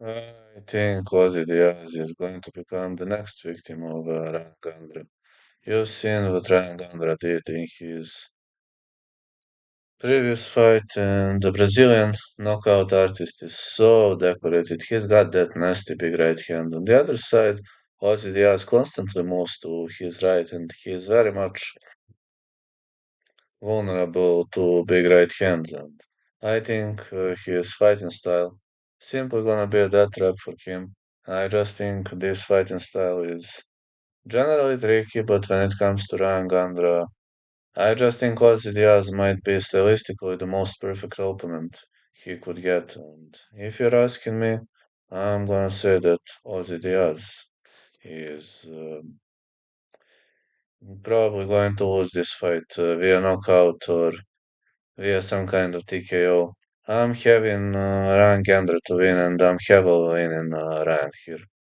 I think Ozzy Diaz is going to become the next victim of Ryan Gandra. You've seen what Ryan Gandra did in his previous fight, and the Brazilian knockout artist is so decorated. He's got that nasty big right hand. On the other side, Ozzy Diaz constantly moves to his right, and he is very much vulnerable to big right hands. And I think his fighting style simply gonna be a death trap for him. I just think this fighting style is generally tricky, but when it comes to Ryan Gandra, I just think Ozzy Diaz might be stylistically the most perfect opponent he could get. And if you're asking me, I'm gonna say that Ozzy Diaz is probably going to lose this fight via knockout or via some kind of TKO. I'm having Ryan Gandra to win, and I'm heavily leaning Ryan here.